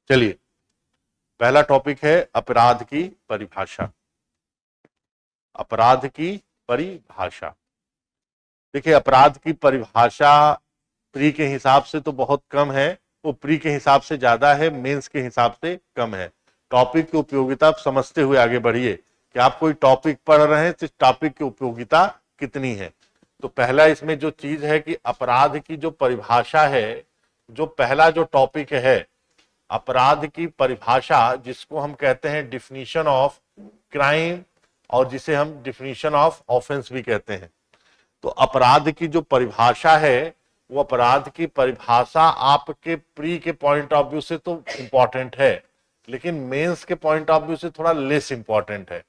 चलिए, पहला टॉपिक है अपराध की परिभाषा। अपराध की परिभाषा, देखिए अपराध की परिभाषा प्री के हिसाब से तो बहुत कम है, वो प्री के हिसाब से ज्यादा है, मेंस के हिसाब से कम है। टॉपिक की उपयोगिता आप समझते हुए आगे बढ़िए कि आप कोई टॉपिक पढ़ रहे हैं तो इस टॉपिक की उपयोगिता कितनी है। तो पहला इसमें जो चीज है कि अपराध की जो परिभाषा है, जो पहला जो टॉपिक है अपराध की परिभाषा, जिसको हम कहते हैं डिफिनीशन ऑफ क्राइम और जिसे हम डिफिनीशन ऑफ ऑफेंस भी कहते हैं। तो अपराध की जो परिभाषा है वो अपराध की परिभाषा आपके प्री के पॉइंट ऑफ व्यू से तो इंपॉर्टेंट है, लेकिन मेंस के पॉइंट ऑफ व्यू से थोड़ा लेस इंपॉर्टेंट है।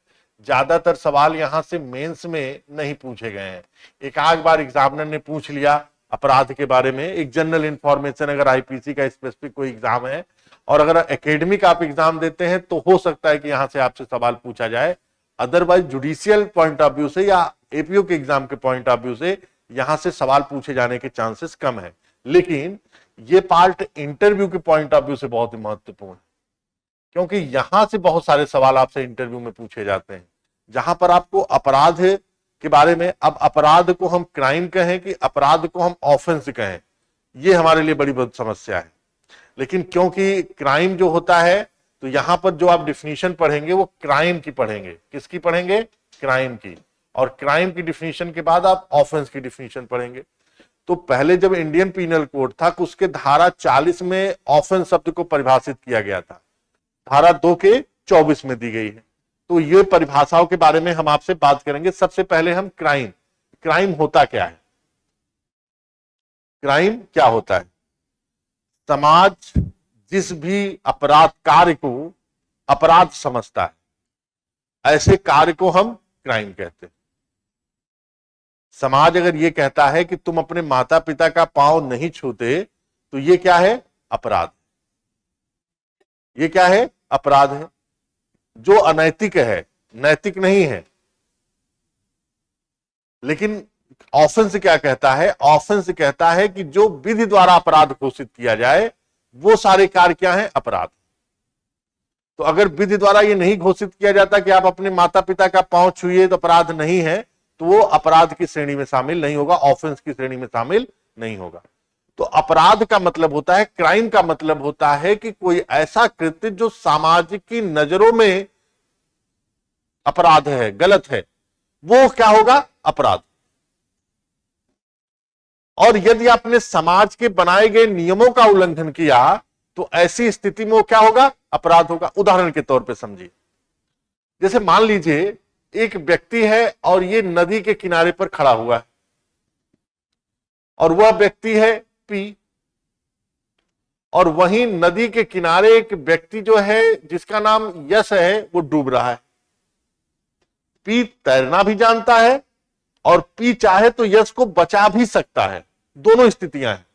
ज्यादातर सवाल यहां से मेंस में नहीं पूछे गए हैं। एक आध बार एग्जामिनर ने पूछ लिया अपराध के बारे में, एक जनरल इंफॉर्मेशन, अगर आईपीसी का स्पेसिफिक कोई एग्जाम है और अगर एकेडमिक आप एग्जाम देते हैं तो हो सकता है कि यहां से आपसे सवाल पूछा जाए। Otherwise judicial point of view से या एपीओ के एग्जाम के पॉइंट ऑफ व्यू से यहां से सवाल पूछे जाने के चांसेस कम है। लेकिन ये पार्ट इंटरव्यू के पॉइंट ऑफ व्यू से बहुत ही महत्वपूर्ण है, क्योंकि यहां से बहुत सारे सवाल आपसे इंटरव्यू में पूछे जाते हैं, जहां पर आपको अपराध के बारे में, अब अपराध को हम क्राइम कहें कि अपराध को हम ऑफेंस कहें, ये हमारे लिए बड़ी बहुत समस्या है। लेकिन क्योंकि क्राइम जो होता है तो यहां पर जो आप डिफिनीशन पढ़ेंगे वो क्राइम की पढ़ेंगे। किसकी पढ़ेंगे? क्राइम की। और क्राइम की डिफिनीशन के बाद आप ऑफेंस की डिफिनीशन पढ़ेंगे। तो पहले जब इंडियन पीनल कोड था तो उसके धारा 40 में ऑफेंस शब्द को परिभाषित किया गया था, धारा 2 के 24 में दी गई है। तो ये परिभाषाओं के बारे में हम आपसे बात करेंगे। सबसे पहले हम क्राइम होता क्या है, क्राइम क्या होता है। समाज जिस भी अपराध कार्य को अपराध समझता है, ऐसे कार्य को हम क्राइम कहते हैं। समाज अगर ये कहता है कि तुम अपने माता पिता का पांव नहीं छूते तो ये क्या है? अपराध। ये क्या है? अपराध है। जो अनैतिक है, नैतिक नहीं है। लेकिन ऑफेंस क्या कहता है? ऑफेंस कहता है कि जो विधि द्वारा अपराध घोषित किया जाए वो सारे कार्य क्या है? अपराध। तो अगर विधि द्वारा ये नहीं घोषित किया जाता कि आप अपने माता पिता का पांव छुइए तो अपराध नहीं है, तो वो अपराध की श्रेणी में शामिल नहीं होगा, ऑफेंस की श्रेणी में शामिल नहीं होगा। तो अपराध का मतलब होता है, क्राइम का मतलब होता है कि कोई ऐसा कृत्य जो समाज की नजरों में अपराध है, गलत है, वो क्या होगा? अपराध। और यदि आपने समाज के बनाए गए नियमों का उल्लंघन किया तो ऐसी स्थिति में वो क्या होगा? अपराध होगा। उदाहरण के तौर पे समझिए, जैसे मान लीजिए एक व्यक्ति है और ये नदी के किनारे पर खड़ा हुआ है और वह व्यक्ति है पी, और वहीं नदी के किनारे एक व्यक्ति जो है जिसका नाम यश है वो डूब रहा है। पी तैरना भी जानता है और पी चाहे तो यश को बचा भी सकता है, दोनों स्थितियां हैं।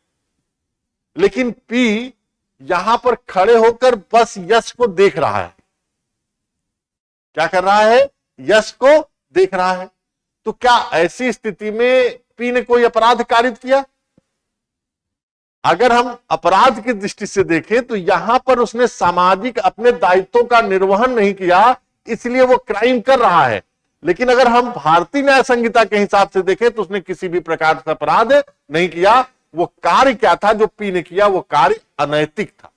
लेकिन पी यहां पर खड़े होकर बस यश को देख रहा है। क्या कर रहा है? यश को देख रहा है। तो क्या ऐसी स्थिति में पी ने कोई अपराध कारित किया? अगर हम अपराध की दृष्टि से देखें तो यहां पर उसने सामाजिक अपने दायित्वों का निर्वहन नहीं किया, इसलिए वो क्राइम कर रहा है। लेकिन अगर हम भारतीय न्याय संहिता के हिसाब से देखें तो उसने किसी भी प्रकार से अपराध नहीं किया। वो कार्य क्या था जो पी ने किया? वो कार्य अनैतिक था।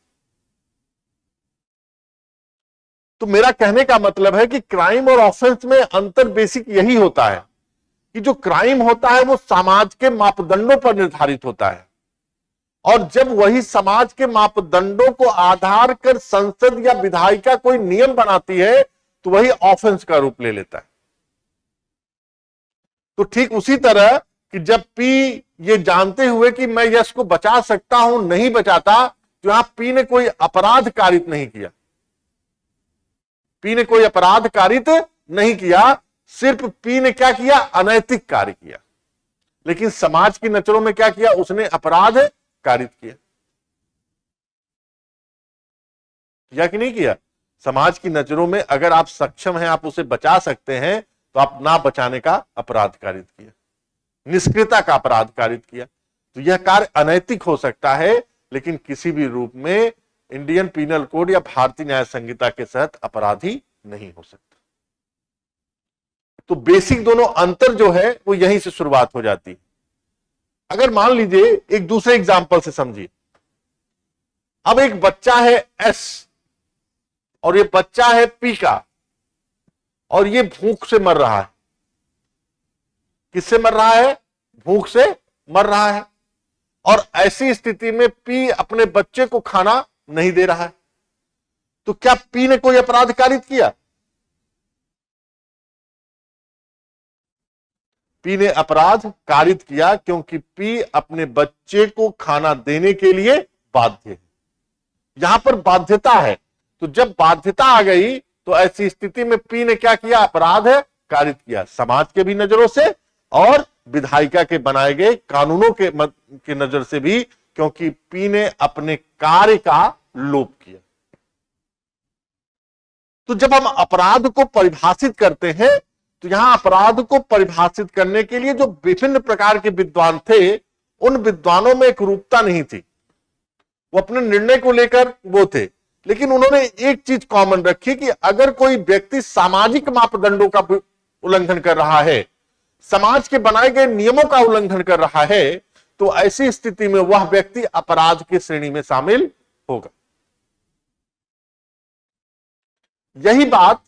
तो मेरा कहने का मतलब है कि क्राइम और ऑफेंस में अंतर बेसिक यही होता है कि जो क्राइम होता है वो समाज के मापदंडों पर निर्धारित होता है, और जब वही समाज के मापदंडों को आधार कर संसद या विधायिका कोई नियम बनाती है तो वही ऑफेंस का रूप ले लेता है। तो ठीक उसी तरह कि जब पी ये जानते हुए कि मैं यश को बचा सकता हूं नहीं बचाता, तो यहां पी ने कोई अपराध कारित नहीं किया। पी ने कोई अपराध कारित नहीं किया, सिर्फ पी ने क्या किया? अनैतिक कार्य किया। लेकिन समाज की नजरों में क्या किया? उसने अपराध कारित किया। किया कि नहीं किया? समाज की नजरों में अगर आप सक्षम हैं, आप उसे बचा सकते हैं, तो आप ना बचाने का अपराध कारित किया, निष्क्रियता का अपराध कारित किया। तो यह कार्य अनैतिक हो सकता है, लेकिन किसी भी रूप में इंडियन पीनल कोड या भारतीय न्याय संहिता के तहत अपराधी नहीं हो सकता। तो बेसिक दोनों अंतर जो है वो यहीं से शुरुआत हो जाती है। अगर मान लीजिए एक दूसरे एग्जाम्पल से समझिए, अब एक बच्चा है एस और ये बच्चा है पी का, और ये भूख से मर रहा है। किससे मर रहा है? भूख से मर रहा है। और ऐसी स्थिति में पी अपने बच्चे को खाना नहीं दे रहा है, तो क्या पी ने कोई अपराध कारित किया? पी ने अपराध कारित किया, क्योंकि पी अपने बच्चे को खाना देने के लिए बाध्य है। यहां पर बाध्यता है, तो जब बाध्यता आ गई तो ऐसी स्थिति में पी ने क्या किया? अपराध है कारित किया, समाज के भी नजरों से और विधायिका के बनाए गए कानूनों के नजर से भी, क्योंकि पी ने अपने कार्य का लोप किया। तो जब हम अपराध को परिभाषित करते हैं तो यहां अपराध को परिभाषित करने के लिए जो विभिन्न प्रकार के विद्वान थे, उन विद्वानों में एक रूपता नहीं थी। वो अपने निर्णय को लेकर वो थे, लेकिन उन्होंने एक चीज कॉमन रखी कि अगर कोई व्यक्ति सामाजिक मापदंडों का उल्लंघन कर रहा है, समाज के बनाए गए नियमों का उल्लंघन कर रहा है, तो ऐसी स्थिति में वह व्यक्ति अपराध की श्रेणी में शामिल होगा। यही बात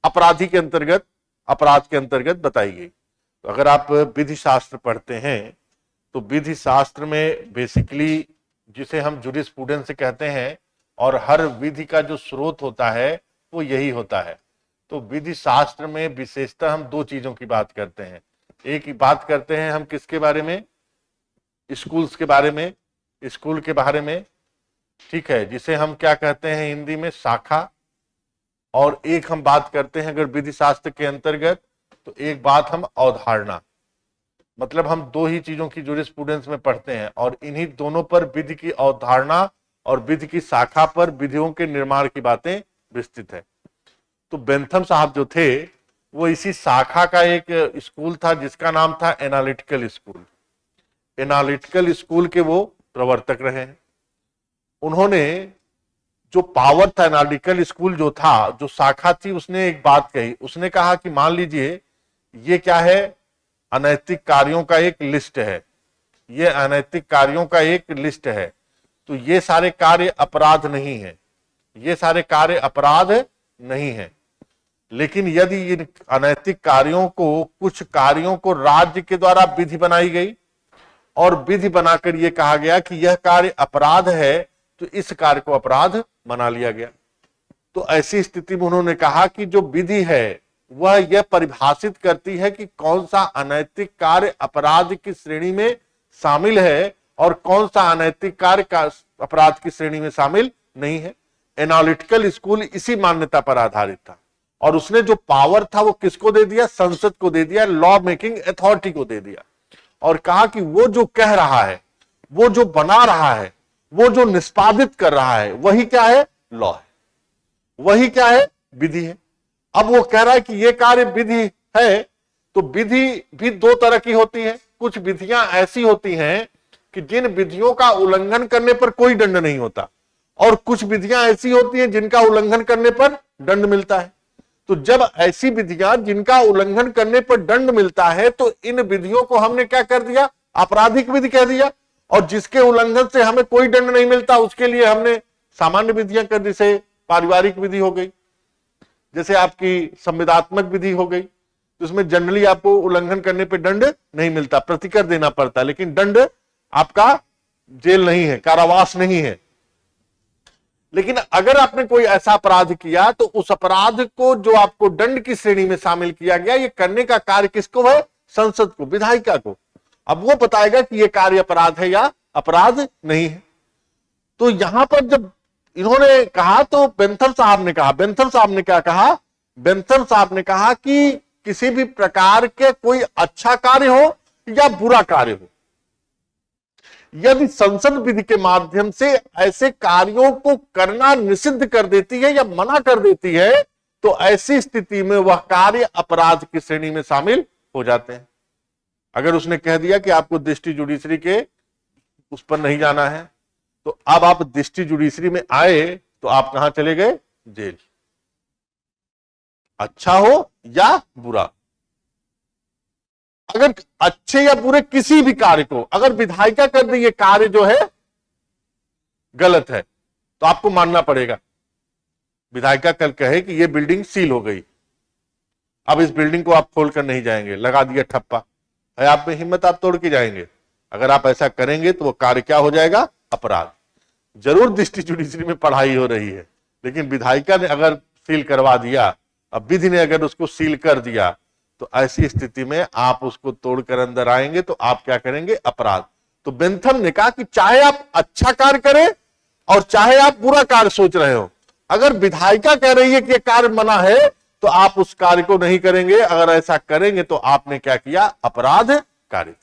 अपराध के अंतर्गत बताई गई। तो अगर आप विधि शास्त्र पढ़ते हैं तो विधि शास्त्र में बेसिकली जिसे हम जूरिस्प्रूडेंस कहते हैं, और हर विधि का जो स्रोत होता है वो यही होता है। तो विधि शास्त्र में विशेषतः हम दो चीजों की बात करते हैं। एक ही बात करते हैं हम किसके बारे में? स्कूल्स के बारे में, स्कूल के बारे में, ठीक है, जिसे हम क्या कहते हैं हिंदी में शाखा। और एक हम बात करते हैं अगर विधि शास्त्र के अंतर्गत, तो एक बात हम अवधारणा। मतलब हम दो ही चीजों की जूरिस्प्रूडेंस में पढ़ते हैं, और इन्हीं दोनों पर विधि की अवधारणा और विधि की शाखा पर विधियों के निर्माण की बातें विस्तृत है। तो बेंथम साहब जो थे वो इसी शाखा का एक स्कूल था जिसका नाम था एनालिटिकल स्कूल। एनालिटिकल स्कूल के वो प्रवर्तक रहे हैं। उन्होंने जो पावर था, एनालिटिकल स्कूल जो था, जो शाखा थी, उसने एक बात कही। उसने कहा कि मान लीजिए ये क्या है? अनैतिक कार्यों का एक लिस्ट है। ये अनैतिक कार्यों का एक लिस्ट है। तो ये सारे कार्य अपराध नहीं है, ये सारे कार्य अपराध नहीं है। लेकिन यदि इन अनैतिक कार्यों को, कुछ कार्यों को राज्य के द्वारा विधि बनाई गई और विधि बनाकर यह कहा गया कि यह कार्य अपराध है, तो इस कार्य को अपराध बना लिया गया। तो ऐसी स्थिति में उन्होंने कहा कि जो विधि है वह यह परिभाषित करती है कि कौन सा अनैतिक कार्य अपराध की श्रेणी में शामिल है और कौन सा अनैतिक कार्य का अपराध की श्रेणी में शामिल नहीं है। एनालिटिकल स्कूल इसी मान्यता पर आधारित था, और उसने जो पावर था वो किसको दे दिया? संसद को दे दिया, लॉ मेकिंग अथॉरिटी को दे दिया, और कहा कि वो जो कह रहा है, वो जो बना रहा है, वो जो निष्पादित कर रहा है, वही क्या है? लॉ है, वही क्या है? विधि है। अब वो कह रहा है कि ये कार्य विधि है, तो विधि भी दो तरह की होती है। कुछ विधियां ऐसी होती हैं कि जिन विधियों का उल्लंघन करने पर कोई दंड नहीं होता, और कुछ विधियां ऐसी होती हैं जिनका उल्लंघन करने पर दंड मिलता है। तो जब ऐसी विधियां जिनका उल्लंघन करने पर दंड मिलता है, तो इन विधियों को हमने क्या कर दिया? आपराधिक विधि कह दिया। और जिसके उल्लंघन से हमें कोई दंड नहीं मिलता, उसके लिए हमने सामान्य विधियां कर दी। जैसे पारिवारिक विधि हो गई, जैसे आपकी संविदात्मक विधि हो गई, तो उसमें जनरली आपको उल्लंघन करने पे दंड नहीं मिलता, प्रतिकर देना पड़ता, लेकिन दंड आपका जेल नहीं है, कारावास नहीं है। लेकिन अगर आपने कोई ऐसा अपराध किया, तो उस अपराध को जो आपको दंड की श्रेणी में शामिल किया गया, ये करने का कार्य किसको है? संसद को, विधायिका को। अब वो बताएगा कि ये कार्य अपराध है या अपराध नहीं है। तो यहां पर जब इन्होंने कहा, तो बेंथम साहब ने कहा, बेंथम साहब ने क्या कहा? बेंथम साहब ने कहा कि किसी भी प्रकार के कोई अच्छा कार्य हो या बुरा कार्य हो, यदि संसद विधि के माध्यम से ऐसे कार्यों को करना निषिद्ध कर देती है या मना कर देती है, तो ऐसी स्थिति में वह कार्य अपराध की श्रेणी में शामिल हो जाते हैं। अगर उसने कह दिया कि आपको दृष्टि जुडिशरी के उस पर नहीं जाना है, तो अब आप दृष्टि जुडिशरी में आए तो आप कहां चले गए? जेल। अच्छा हो या बुरा, अगर अच्छे या बुरे किसी भी कार्य को अगर विधायिका कर दी ये कार्य जो है गलत है तो आपको मानना पड़ेगा। विधायिका कल कहे कि ये बिल्डिंग सील हो गई, अब इस बिल्डिंग को आप खोलकर नहीं जाएंगे, लगा दिया ठप्पा, है आप में हिम्मत, आप तोड़ के जाएंगे? अगर आप ऐसा करेंगे तो वो कार्य क्या हो जाएगा? अपराध। जरूर दृष्टि जुडिशरी में पढ़ाई हो रही है, लेकिन विधायिका ने अगर सील करवा दिया, अब विधि ने अगर उसको सील कर दिया, तो ऐसी स्थिति में आप उसको तोड़कर अंदर आएंगे तो आप क्या करेंगे? अपराध। तो बेंथम ने कहा कि चाहे आप अच्छा कार्य करें और चाहे आप बुरा कार्य सोच रहे हो, अगर विधायिका कह रही है कि यह कार्य मना है तो आप उस कार्य को नहीं करेंगे। अगर ऐसा करेंगे तो आपने क्या किया? अपराध कारित।